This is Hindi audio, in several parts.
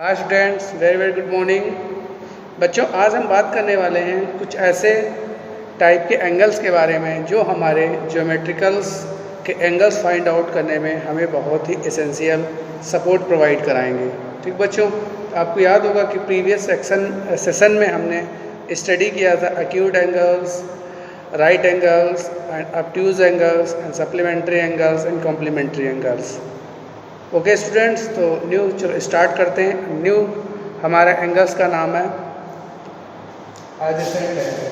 Hi students, very very good morning. बच्चों, आज हम बात करने वाले हैं कुछ ऐसे टाइप के एंगल्स के बारे में जो हमारे ज्योमेट्रिकल्स के एंगल्स फाइंड आउट करने में हमें बहुत ही एसेंशियल सपोर्ट प्रोवाइड कराएंगे। ठीक बच्चों, आपको याद होगा कि प्रीवियस सेशन में हमने स्टडी किया था acute angles, right angles and obtuse angles and supplementary angles and complementary angles. Okay students, तो न्यू चलो स्टार्ट करते हैं। न्यू हमारा एंगल्स का नाम है adjacent angle.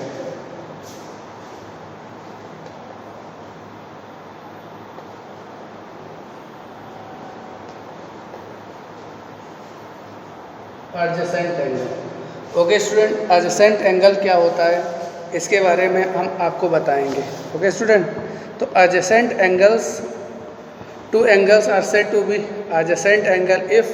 Adjacent angle. Okay student, adjacent angle क्या होता है इसके बारे में हम आपको बताएंगे। ओके स्टूडेंट, तो adjacent angles, two angles are said to be adjacent angle if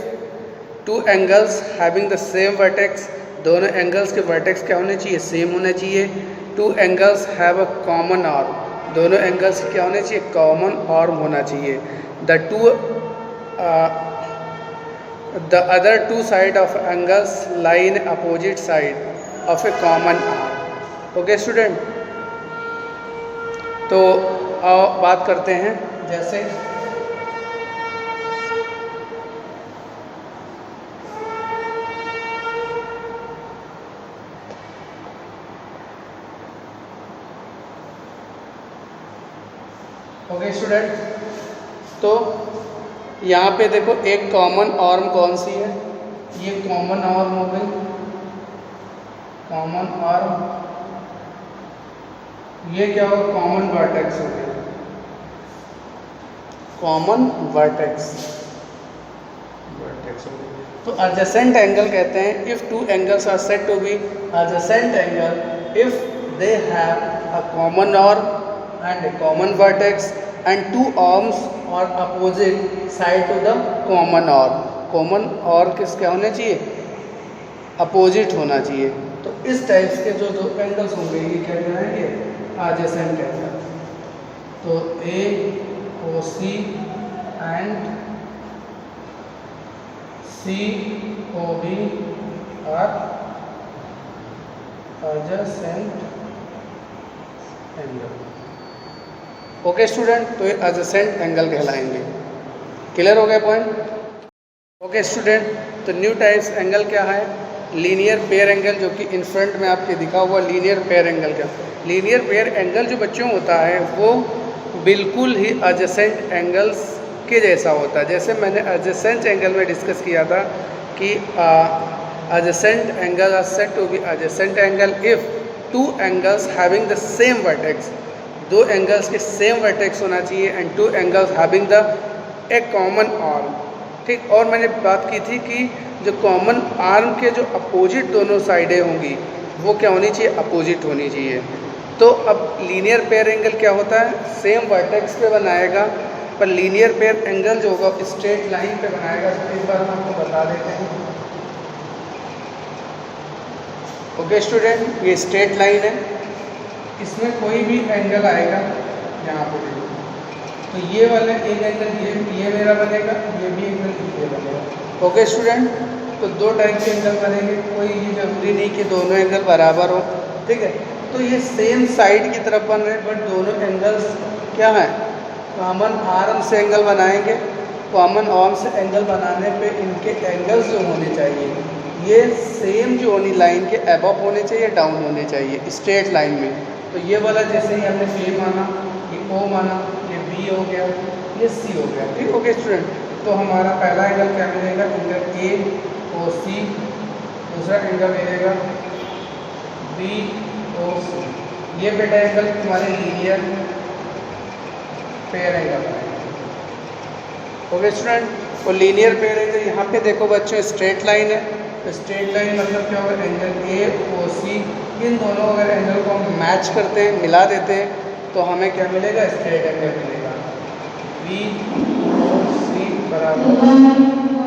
two angles having the same vertex, दोनों एंगल्स के वर्टेक्स क्या होने चाहिए? सेम होने चाहिए। Two angles have a common arm, दोनों एंगल्स क्या होने चाहिए? कॉमन आर्म होना चाहिए। The other two side of angles lie in opposite side of a common arm. Okay student, तो आओ बात करते हैं। जैसे ओके स्टूडेंट, तो यहाँ पे देखो एक कॉमन आर्म कौन सी है? ये कॉमन आर्म हो गई, कॉमन आर्म। ये क्या होगा? कॉमन वर्टेक्स हो गया, कॉमन वर्टेक्स हो गया। तो एडजेसेंट एंगल कहते हैं if two angles are said to be adjacent angle if they have a common arm and a common vertex and two arms are opposite side to the common arm। common arm किस क्या होना चाहिए? अपोजिट होना चाहिए। तो इस टाइप्स के जो दो एंगल्स होंगे ये क्या कहलाएंगे? Adjacent angle. तो A O C and C O B are adjacent angle. Okay student, तो ये एडजेसेंट एंगल कहलाएंगे। क्लियर हो गया पॉइंट? ओके स्टूडेंट, तो न्यू टाइप्स एंगल क्या है? लीनियर पेयर एंगल, जो कि इन फ्रंट में आपके दिखा हुआ लीनियर पेयर एंगल। क्या लीनियर पेयर एंगल जो बच्चों होता है वो बिल्कुल ही एडजेसेंट एंगल्स के जैसा होता है। जैसे मैंने एडजेसेंट एंगल में डिस्कस किया था कि adjacent angle are said to be adjacent angle if two angles having the same vertex, दो एंगल्स के सेम वर्टेक्स होना चाहिए and two angles having the a common arm. ठीक, और मैंने बात की थी कि जो कॉमन आर्म के जो अपोजिट दोनों साइडें होंगी वो क्या होनी चाहिए? अपोजिट होनी चाहिए। तो अब लीनियर पेयर एंगल क्या होता है? सेम वर्टेक्स पे बनाएगा, पर लीनियर पेयर एंगल जो होगा स्ट्रेट लाइन पे बनाएगा। तो एक बार हम आपको बता देते हैं। ओके स्टूडेंट, ये स्ट्रेट लाइन है, इसमें कोई भी एंगल आएगा यहाँ पे देखो, तो ये वाला एक एंगल ये मेरा बनेगा, ये भी एंगल ये बनेगा। ओके स्टूडेंट, तो दो टाइप के एंगल बनेंगे, कोई ये जरूरी नहीं कि दोनों एंगल बराबर हो। ठीक है, तो ये सेम साइड की तरफ बन रहे हैं, बट दोनों एंगल्स क्या है? कॉमन आर्म से एंगल बनाएंगे। कॉमन आर्म से एंगल बनाने पे इनके एंगल्स जो होने चाहिए ये सेम जो होनी लाइन के अबव होने चाहिए, डाउन होने चाहिए स्ट्रेट लाइन में। तो ये वाला जैसे ही हमने ए माना, ये ओ माना, ये बी हो गया, ये सी हो गया। ठीक हो गया स्टूडेंट, तो हमारा पहला एंगल क्या मिलेगा? एंगल ए ओ सी। दूसरा एंगल मिलेगा बी ओ सी। ये बेटा एंगल तुम्हारे लीनियर पेयर एंगल है। ओके स्टूडेंट, और लीनियर पेयर एंगल यहाँ पे देखो बच्चों स्ट्रेट लाइन है, तो स्ट्रेट लाइन मतलब क्या होगा? एंगल ए ओ सी, इन दोनों अगर एंगल को हम मैच करते हैं, मिला देते हैं, तो हमें क्या मिलेगा? स्ट्रेट एंगल मिलेगा। बी ओ सी बराबर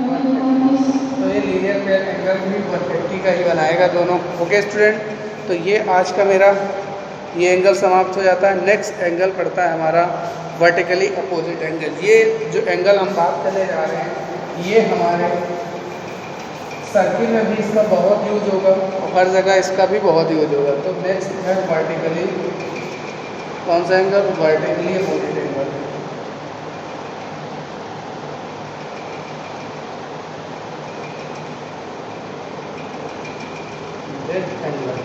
150। तो ये लीनियर पेयर एंगल भी 150 का ही बनाएगा दोनों। ओके स्टूडेंट, तो ये आज का मेरा ये एंगल समाप्त हो जाता है। नेक्स्ट एंगल पड़ता है हमारा वर्टिकली अपोजिट एंगल। ये जो एंगल हम बात करने जा रहे हैं ये हमारे सर्किल में भी इसका बहुत यूज होगा और हर जगह इसका भी बहुत यूज होगा। तो नेक्स्ट है वर्टिकली, कौन सा angle? Vertically opposite angle. Angle.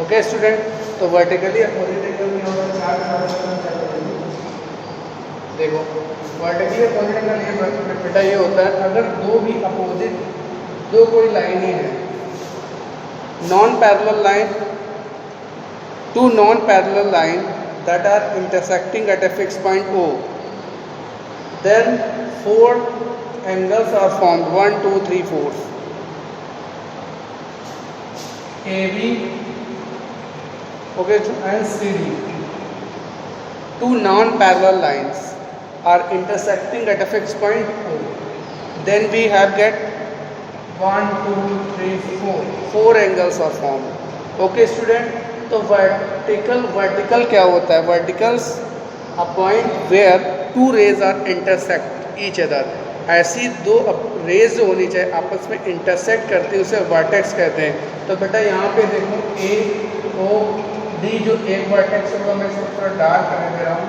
Okay student, तो वर्टिकली अपोजिट एंगल में होगा चार। देखो वर्टिकली अपोजिट एंगल ये बेटा ये होता है अगर दो कोई लाइन ही है, non parallel line, two non parallel line that are intersecting at a fixed point O, then 4 angles are formed, 1 2 3 4 AB, okay, and CD. Two non-parallel lines are intersecting at a fixed point O, then we have get 1 2 3 4 angles are formed। okay student, तो वर्टिकल क्या होता है? Verticals a point where two rays are intersect each other. ऐसी दो रेज जो होनी चाहिए आपस में इंटरसेक्ट करती है उसे वर्टेक्स कहते हैं। तो बेटा यहाँ पे देखो ए ओ डी, जो एक वर्टेक्स होगा मैं इसको थोड़ा डार्क कर दे रहा हूँ,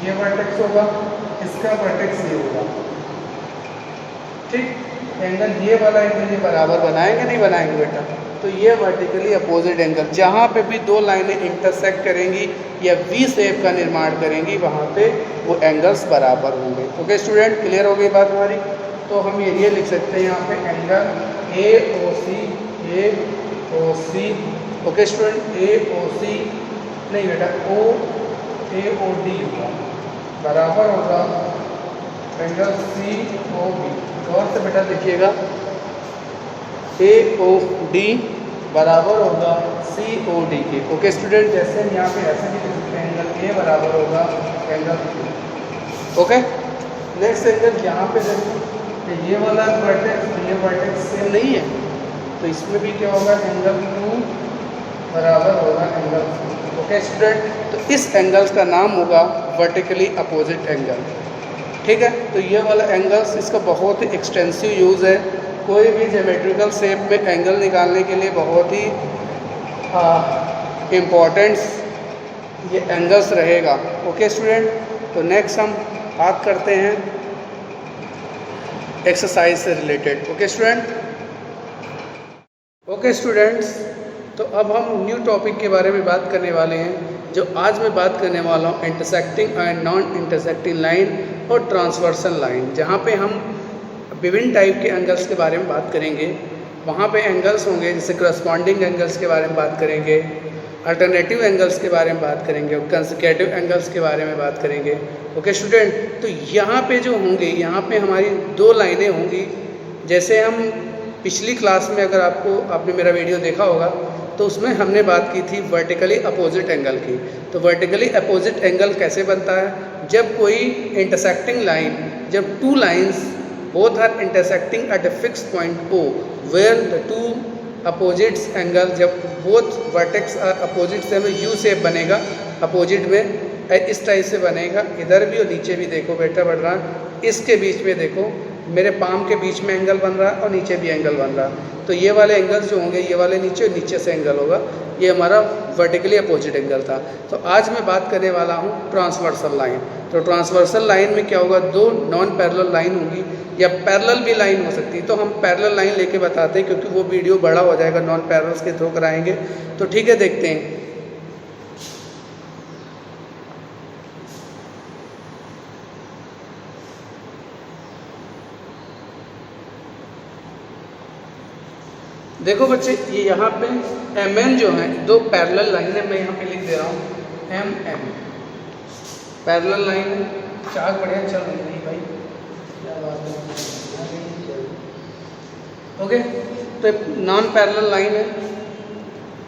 ये वर्टेक्स होगा, इसका वर्टेक्स ये होगा, ठीक। एंगल ये वाला एंगल ये बराबर बनाएंगे नहीं बनाएंगे बेटा? तो ये वर्टिकली अपोजिट एंगल, जहाँ पे भी दो लाइनें इंटरसेक्ट करेंगी या वी शेप का निर्माण करेंगी वहाँ पे वो एंगल्स बराबर होंगे। ओके स्टूडेंट, क्लियर हो गई बात हमारी? तो हम ये लिख सकते हैं यहाँ पे angle A O C. Okay student, A O C नहीं बेटा, ए ओ डी होगा, बराबर होगा एंगल सी ओ बी। और से बेटा देखिएगा, ए ओ डी बराबर होगा सी ओ डी के। ओके स्टूडेंट, जैसे हम यहाँ पे ऐसे भी लिख सकते हैं, एंगल ए बराबर होगा angle C. Okay, next angle यहाँ पे देखो ये वाला वर्टेक्स, ये वर्टेक्स सेम नहीं है, तो इसमें भी क्या होगा? एंगल टू बराबर होगा एंगल सी। ओके स्टूडेंट, तो इस एंगल का नाम होगा वर्टिकली अपोजिट एंगल, ठीक है। तो ये वाला एंगल्स इसका बहुत ही एक्सटेंसिव यूज़ है, कोई भी ज्योमेट्रिकल शेप में एंगल निकालने के लिए बहुत ही इम्पोर्टेंट्स ये एंगल्स रहेगा। ओके स्टूडेंट, तो नेक्स्ट हम बात करते हैं एक्सरसाइज से related. Okay student, okay students, तो अब हम न्यू टॉपिक के बारे में बात करने वाले हैं। जो आज मैं बात करने वाला हूँ intersecting and non intersecting line और ट्रांसवर्सल लाइन, जहाँ पे हम विभिन्न टाइप के एंगल्स के बारे में बात करेंगे। वहाँ पे एंगल्स होंगे जैसे करस्पॉन्डिंग एंगल्स के बारे में बात करेंगे, अल्टरनेटिव एंगल्स के बारे में बात करेंगे और कंसेक्यूटिव एंगल्स के बारे में बात करेंगे। ओके स्टूडेंट, तो यहाँ पे जो होंगे, यहाँ पे हमारी दो लाइनें होंगी। जैसे हम पिछली क्लास में, अगर आपने मेरा वीडियो देखा होगा, तो उसमें हमने बात की थी वर्टिकली अपोजिट एंगल की। तो वर्टिकली अपोजिट एंगल कैसे बनता है? जब कोई इंटरसेक्टिंग लाइन, जब two lines both are intersecting at a fixed point O where the two opposites angle, जब both vertex are opposite से हमें U शेप बनेगा, अपोजिट में इस टाइप से बनेगा, इधर भी और नीचे भी देखो बेटा बढ़ रहा, इसके बीच में देखो मेरे पाम के बीच में एंगल बन रहा है और नीचे भी एंगल बन रहा। तो ये वाले एंगल्स जो होंगे, ये वाले नीचे और नीचे से एंगल होगा, ये हमारा वर्टिकली अपोजिट एंगल था। तो आज मैं बात करने वाला हूँ ट्रांसवर्सल लाइन। तो ट्रांसवर्सल लाइन में क्या होगा? दो नॉन पैरेलल लाइन होंगी या पैरेलल भी लाइन हो सकती है। तो हम पैरेलल लाइन लेके बताते हैं क्योंकि वो वीडियो बड़ा हो जाएगा, नॉन पैरेलल्स के थ्रू कराएंगे। तो ठीक है, देखते हैं। देखो बच्चे, ये यहाँ पे एम एन जो है, दो पैरेलल लाइन है, मैं यहाँ पे लिख दे रहा हूँ एम एम, पैरेलल लाइन है। चार्ज बढ़िया चल रही है भाई, क्या बात है। ओके, तो नॉन पैरेलल लाइन है,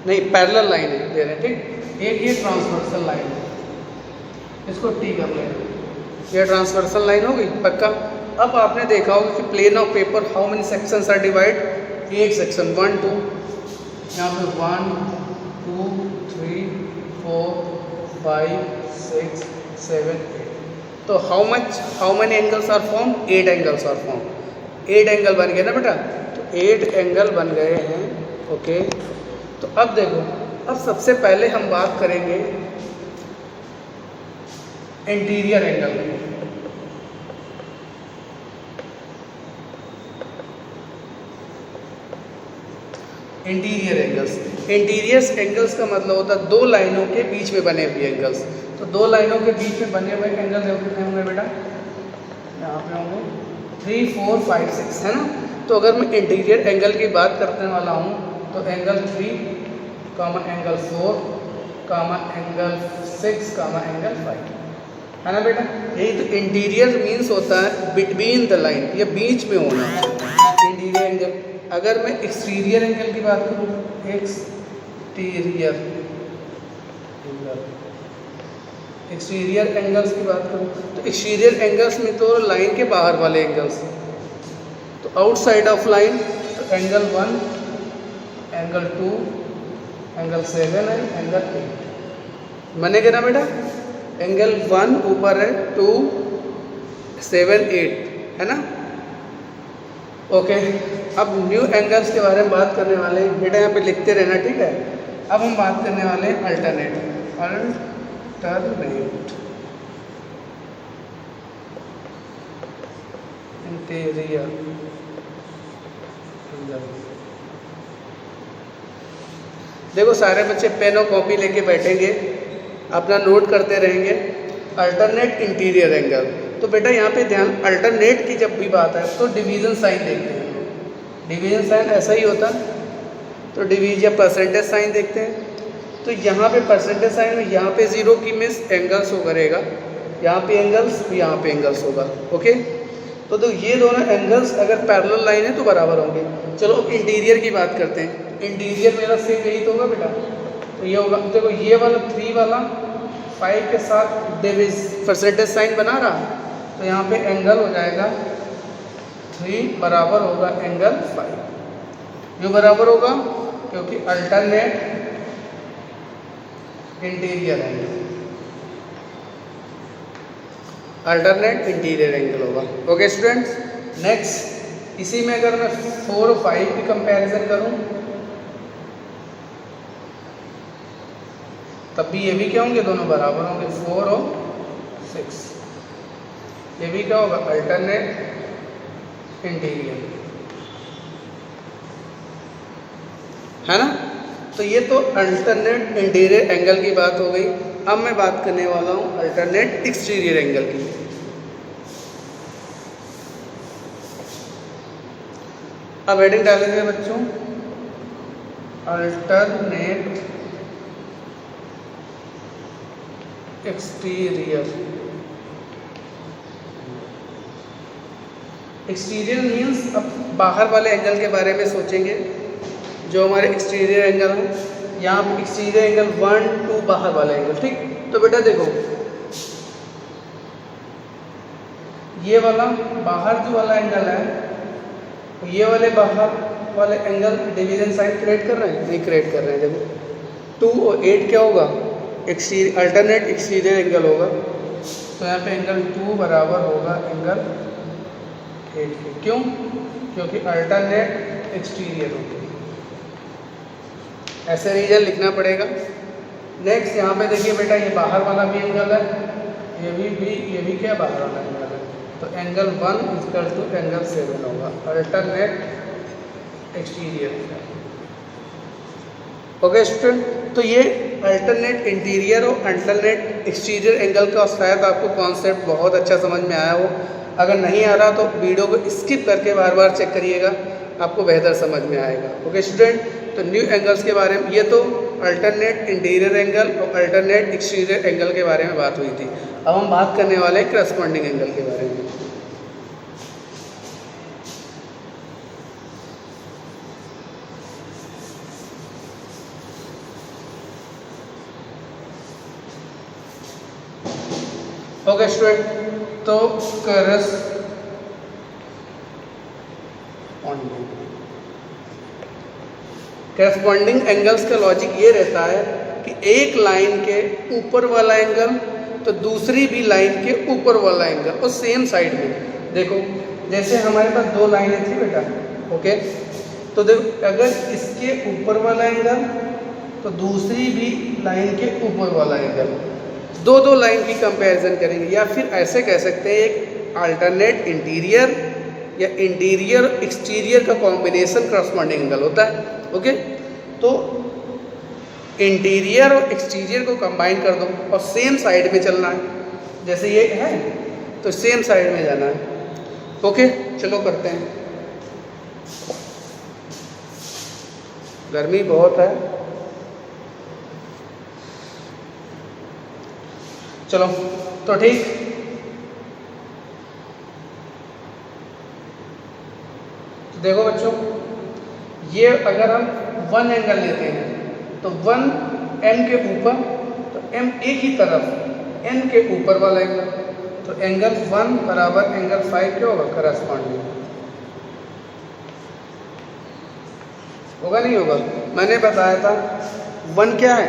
नहीं पैरेलल लाइन है दे रहे हैं, ठीक। एक ये ट्रांसवर्सल लाइन है, इसको टी कर लेंगे, ये ट्रांसवर्सल लाइन होगी पक्का। अब आपने देखा होगा कि plane of paper how many sections are divide? एक सेक्शन 1 2, यहाँ पे 1 2 3 4 5 6 7 8। तो how many angles are form? 8 angles are form. 8 angle बन गए ना बेटा, तो 8 एंगल बन गए हैं। ओके, तो अब देखो, अब सबसे पहले हम बात करेंगे इंटीरियर एंगल की। इंटीरियर एंगल्स, इंटीरियर्स एंगल्स का मतलब होता है दो लाइनों के बीच में बने हुए एंगल्स। तो दो लाइनों के बीच में बने हुए एंगल कितने होंगे बेटा, यहाँ पे होंगे 3, 4, 5, 6, है ना। तो अगर मैं इंटीरियर एंगल की बात करने वाला हूँ तो एंगल 3, एंगल 4, एंगल 6, एंगल 5, है ना बेटा। यही तो इंटीरियर मीन्स होता है बिटवीन द लाइन, ये बीच में होना इंटीरियर एंगल। अगर मैं एक्सटीरियर एंगल की बात करूँ, एक्सटीरियर एंगल्स की बात करूँ तो एक्सटीरियर एंगल्स में तो लाइन के बाहर वाले एंगल्स, तो आउटसाइड ऑफ लाइन, तो एंगल 1, एंगल 2, एंगल 7 है, एंगल 8 बनेगा ना बेटा। एंगल 1 ऊपर है, 2, 7, 8, है ना। ओके, अब न्यू एंगल्स के बारे में बात करने वाले हैं बेटा, यहाँ पे लिखते रहना, ठीक है। अब हम बात करने वाले हैं अल्टरनेट इंटीरियर एंगल। देखो सारे बच्चे पेन और कॉपी लेके बैठेंगे, अपना नोट करते रहेंगे। अल्टरनेट इंटीरियर एंगल, तो बेटा यहाँ पे ध्यान, अल्टरनेट की जब भी बात है तो डिवीजन साइन देखते हैं। डिवीजन साइन ऐसा ही होता है, तो डिवीज या परसेंटेज साइन देखते हैं। तो यहाँ पे परसेंटेज साइन में यहाँ पे 0 की मिस एंगल्स हो करेगा, यहाँ पे एंगल्स, यहाँ पे एंगल्स होगा। ओके, तो ये दोनों एंगल्स अगर पैरेलल लाइन है तो बराबर होंगे। चलो अब इंटीरियर की बात करते हैं। इंटीरियर मेरा सेम यही तो होगा बेटा, तो ये होगा, देखो ये वाला 3 वाला 5 के साथ डिवीज परसेंटेज साइन बना रहा, तो यहाँ पे एंगल हो जाएगा 3 बराबर होगा एंगल 5, क्यों बराबर होगा, क्योंकि alternate interior angle, alternate interior angle होगा। ओके स्टूडेंट्स, नेक्स्ट इसी में अगर मैं 4 और 5 की कंपैरिजन करूं, तब भी ये भी क्या होंगे, दोनों बराबर होंगे, 4 और 6। ये भी क्या होगा, अल्टरनेट इंटीरियर, है ना। तो ये तो अल्टरनेट इंटीरियर एंगल की बात हो गई। अब मैं बात करने वाला हूँ अल्टरनेट एक्सटीरियर एंगल की। अब हेडिंग डालेंगे बच्चों, अल्टरनेट एक्सटीरियर। एक्सटीरियर मीन्स अब बाहर वाले एंगल के बारे में सोचेंगे, जो हमारे एक्सटीरियर एंगल है। यहाँ पे एक्सटीरियर एंगल 1, 2 बाहर वाला एंगल, ठीक। तो बेटा देखो, ये वाला बाहर जो वाला एंगल है, तो ये वाले बाहर वाले एंगल डिवीजन साइन क्रिएट कर रहे हैं, नहीं क्रिएट कर रहे हैं। देखो 2 और 8 क्या होगा, अल्टरनेट एक्सटीरियर एंगल होगा। तो यहाँ पे एंगल 2 बराबर होगा एंगल 8 के, क्यों, क्योंकि अल्टरनेट एक्सटीरियर होगा। ऐसे रीजन लिखना पड़ेगा। नेक्स्ट यहाँ पे देखिए बेटा, ये बाहर वाला भी एंगल है, ये भी क्या बाहर वाला एंगल है, तो एंगल 1 इक्वल टू एंगल 7 होगा, अल्टरनेट एक्सटीरियर। ओके स्टूडेंट, तो ये अल्टरनेट इंटीरियर और अल्टरनेट एक्सटीरियर एंगल का शायद आपको कॉन्सेप्ट बहुत अच्छा समझ में आया हो। अगर नहीं आ रहा तो वीडियो को स्किप करके बार बार चेक करिएगा, आपको बेहतर समझ में आएगा। ओके स्टूडेंट, तो न्यू एंगल्स के बारे में, ये तो अल्टरनेट इंटीरियर एंगल और अल्टरनेट एक्सटीरियर एंगल के बारे में बात हुई थी। अब हम बात करने वाले हैं करस्पॉन्डिंग एंगल के बारे में। ओके स्टूडेंट, तो करस्पॉन्डिंग एंगल्स का लॉजिक ये रहता है कि एक लाइन के ऊपर वाला एंगल तो दूसरी भी लाइन के ऊपर वाला एंगल और सेम साइड में। देखो जैसे हमारे पास दो लाइनें थी बेटा, ओके, तो देखो अगर इसके ऊपर वाला एंगल तो दूसरी भी लाइन के ऊपर वाला एंगल, दो लाइन की कंपैरिजन करेंगे, या फिर ऐसे कह सकते हैं एक अल्टरनेट इंटीरियर या इंटीरियर एक्सटीरियर का कॉम्बिनेशन करस्पॉन्डिंग एंगल होता है, ओके। तो इंटीरियर और एक्सटीरियर को कंबाइन कर दो और सेम साइड में चलना है, जैसे ये है तो सेम साइड में जाना है, ओके। चलो करते हैं, गर्मी बहुत है, चलो तो ठीक। तो देखो बच्चों, ये अगर हम 1 एंगल लेते हैं तो 1 m के ऊपर, तो m एक ही तरफ n के ऊपर वाला एंगल, तो एंगल 1 बराबर एंगल 5 क्या होगा, करस्पॉन्डिंग होगा नहीं होगा। मैंने बताया था 1 क्या है,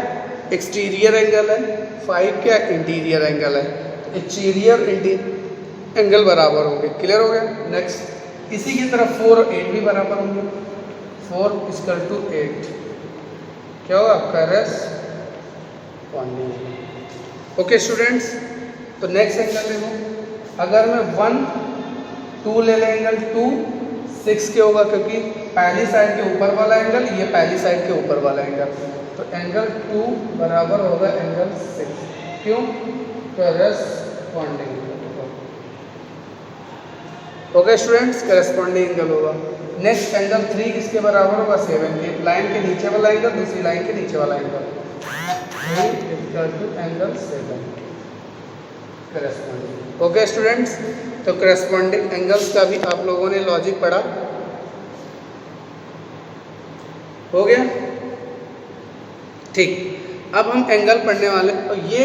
एक्सटीरियर एंगल है, 5 क्या इंटीरियर एंगल है, तो एक्सटीरियर इंटीरियर एंगल बराबर होंगे, क्लियर हो गया। नेक्स्ट इसी की तरफ 4 और 8 भी बराबर होंगे, 4 = 8 क्या होगा, करस्पॉन्डिंग, ओके स्टूडेंट्स। तो नेक्स्ट एंगल देखो, अगर मैं 1 2 ले लें एंगल 2 6 क्या होगा, क्योंकि पहली साइड के ऊपर वाला एंगल, ये पहली साइड के ऊपर वाला एंगल, तो एंगल 2 बराबर होगा एंगल 6, क्यों, corresponding, okay students, corresponding angle होगा। नेक्स्ट एंगल 3 किसके बराबर होगा, 7, ये लाइन के नीचे वाला एंगल, दूसरी लाइन के नीचे वाला angle, 3 = angle 7, corresponding, okay students. तो करस्पॉन्डिंग एंगल्स का भी आप लोगों ने लॉजिक पढ़ा, हो गया ठीक। अब हम एंगल पढ़ने वाले, और ये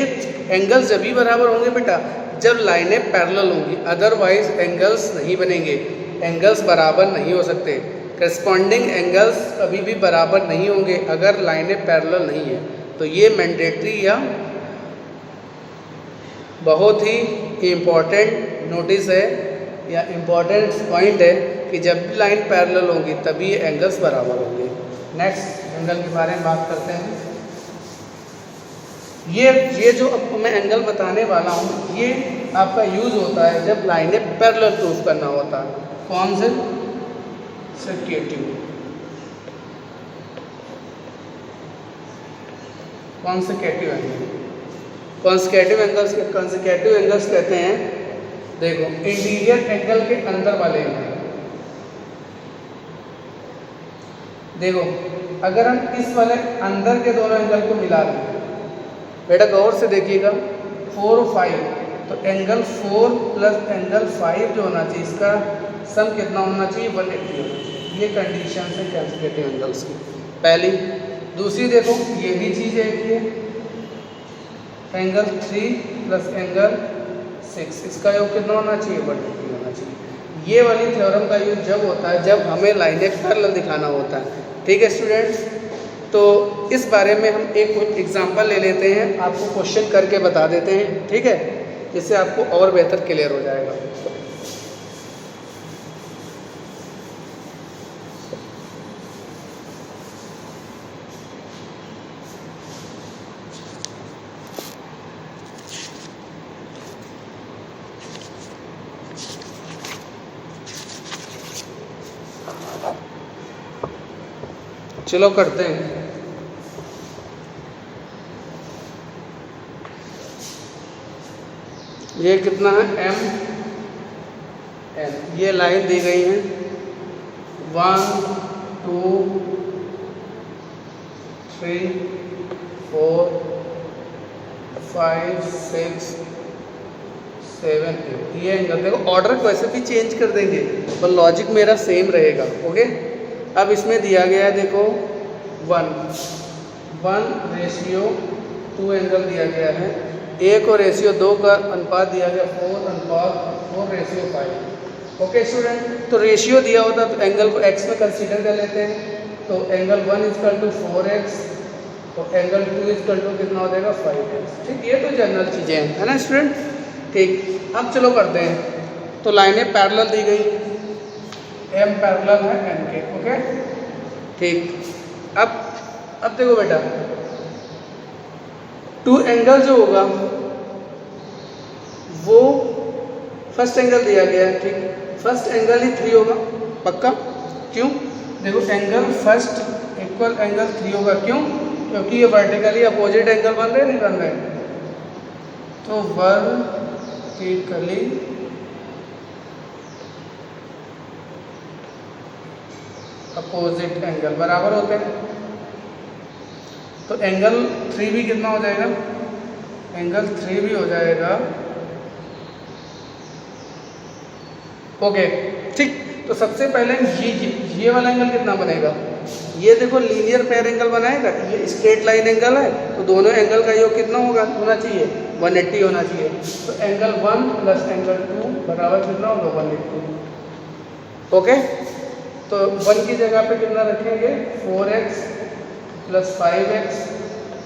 एंगल्स जब भी बराबर होंगे बेटा जब लाइनें पैरेलल होंगी, अदरवाइज एंगल्स नहीं बनेंगे, एंगल्स बराबर नहीं हो सकते। करस्पॉन्डिंग एंगल्स कभी भी बराबर नहीं होंगे अगर लाइनें पैरेलल नहीं है, तो ये मैंडेटरी या बहुत ही इम्पॉर्टेंट नोटिस है या इम्पॉर्टेंट पॉइंट है कि जब भी लाइन पैरेलल होंगी तभी ये एंगल्स बराबर होंगे। नेक्स्ट एंगल के बारे में बात करते हैं। ये जो आपको मैं एंगल बताने वाला हूँ, ये आपका यूज़ होता है जब लाइनें पैरेलल प्रूफ करना होता है। कौन से, consecutive, consecutive angle, consecutive angles कहते हैं, देखो इंटीरियर एंगल के अंदर वाले एंगल, देखो अगर हम इस वाले अंदर के दोनों एंगल को मिला दें, बेटा गौर से देखिएगा, 4 और 5, तो एंगल 4 प्लस एंगल 5 जो होना चाहिए, इसका सम कितना होना चाहिए, 180 होना चाहिए। ये कंडीशन है कंसेक्यूटिव एंगल्स की, पहली। दूसरी देखो ये भी चीज़ है कि एंगल 3 प्लस एंगल 6, इसका योग कितना होना चाहिए, 180 होना चाहिए। ये वाली थ्योरम का यूज जब होता है जब हमें लाइनें पैरेलल दिखाना होता है, ठीक है स्टूडेंट्स। तो इस बारे में हम एक एग्जांपल ले लेते हैं, आपको क्वेश्चन करके बता देते हैं, ठीक है, जिससे आपको और बेहतर क्लियर हो जाएगा। चलो करते हैं। ये कितना है, m n, ये लाइन दी गई है 1 2 3 4 5 6 7 8, ये एंगल देखो, ऑर्डर को ऐसे भी चेंज कर देंगे पर लॉजिक मेरा सेम रहेगा, ओके। अब इसमें दिया गया है देखो 1:2 एंगल दिया गया है, 1 और रेशियो 2 का अनुपात दिया गया 4:4:5, ओके स्टूडेंट। तो रेशियो दिया होता तो एंगल को x में कंसीडर कर लेते हैं, तो एंगल 1 = 4x, तो एंगल 2 = कितना हो जाएगा, 5x, ठीक। ये तो जनरल चीज़ें हैं, है ना स्टूडेंट, ठीक। अब चलो करते हैं। तो लाइनें पैरेलल दी गई, एम पैरेलल है एन के। ओके ठीक। अब देखो बेटा, टू एंगल जो होगा वो फर्स्ट एंगल दिया गया है, ठीक। फर्स्ट एंगल ही 3 होगा पक्का। क्यों? देखो एंगल फर्स्ट इक्वल एंगल 3 होगा। क्यों? क्योंकि ये वर्टिकली अपोजिट एंगल बन रहे नहीं बन रहे, तो वर्टिकली अपोजिट एंगल बराबर होते हैं। तो एंगल 3 भी कितना हो जाएगा? एंगल 3 भी हो जाएगा। ओके ठीक। तो सबसे पहले ये वाला एंगल कितना बनेगा? ये देखो लीनियर पेयर एंगल बनाएगा, ये स्ट्रेट लाइन एंगल है, तो दोनों एंगल का योग कितना होना चाहिए? 180 होना चाहिए। तो एंगल 1 प्लस एंगल 2 बराबर कितना होगा? 180। ओके, तो 1 की जगह पे कितना रखेंगे? 4x plus 5x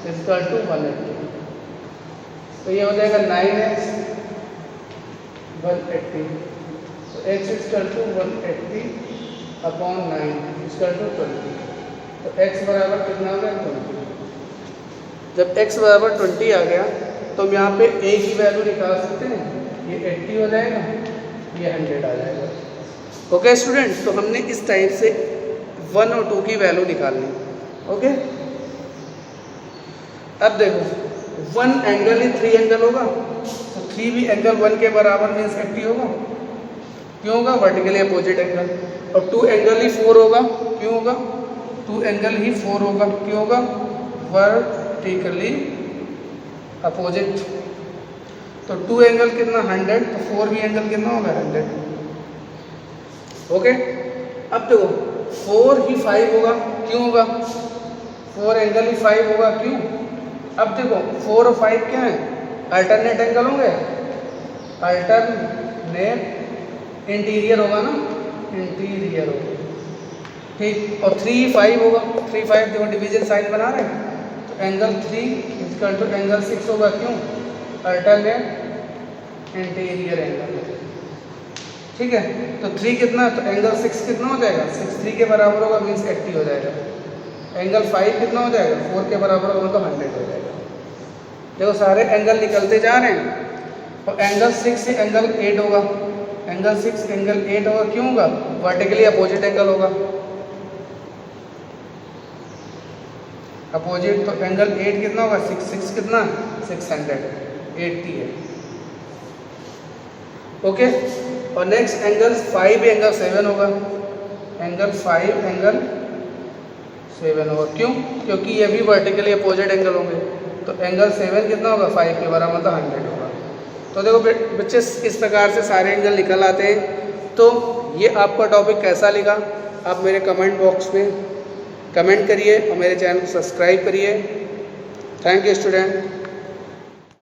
equal to 180। तो ये हो जाएगा 9x 180। तो x equal to 180 upon 9 equal to 20। तो x बराबर कितना हो गया? 20। जब x बराबर 20 आ गया तो हम यहाँ पे a की वैल्यू निकाल सकते हैं। ये 80 हो जाएगा, ये 100 आ जाएगा। ओके स्टूडेंट, तो हमने इस टाइप से 1 और 2 की वैल्यू निकालनी। ओके, अब देखो 1 एंगल ही 3 एंगल होगा, तो 3 भी एंगल 1 के बराबर मीन्स 80 होगा। क्यों होगा? Vertically opposite angle. और 2 एंगल ही 4 होगा। क्यों होगा? 2 एंगल ही 4 होगा। क्यों होगा? Vertically opposite. तो 2 एंगल कितना? 100। तो 4 भी एंगल कितना होगा? 100। ओके, अब देखो 4 ही 5 होगा। क्यों होगा? 4 एंगल ही 5 होगा। क्यों? अब देखो 4 और 5 क्या है? अल्टरनेट एंगल होंगे। अल्टरनेट इंटीरियर होगा ना, इंटीरियर होगा, ठीक। और 3 5 होगा। 3 5 देखो डिवीजन साइन बना रहे हैं, तो एंगल 3 इक्वल टू एंगल 6 होगा। क्यों? अल्टरनेट इंटीरियर एंगल, ठीक है। तो 3 कितना? तो एंगल 6 कितना हो जाएगा? 6 3 के बराबर होगा मीन्स 80 हो जाएगा। एंगल 5 कितना हो जाएगा? 4 के बराबर होगा तो 100 हो जाएगा। देखो सारे एंगल निकलते जा रहे हैं। और एंगल 6 से एंगल 8 होगा। एंगल 6 एंगल 8 होगा। क्यों होगा? वर्टिकली अपोजिट एंगल होगा। अपोजिट, तो एंगल 8 कितना होगा? 6 कितना? 680 है। ओके, और नेक्स्ट एंगल 5 एंगल 7 होगा। एंगल 5 एंगल 7 होगा। क्यों? क्योंकि ये भी वर्टिकली अपोजिट एंगल होंगे। तो एंगल 7 कितना होगा? 5 के बराबर, मतलब 100 होगा। तो देखो बच्चे इस प्रकार से सारे एंगल निकल आते हैं। तो ये आपका टॉपिक कैसा लगा आप मेरे कमेंट बॉक्स में कमेंट करिए और मेरे चैनल को सब्सक्राइब करिए। Thank you student.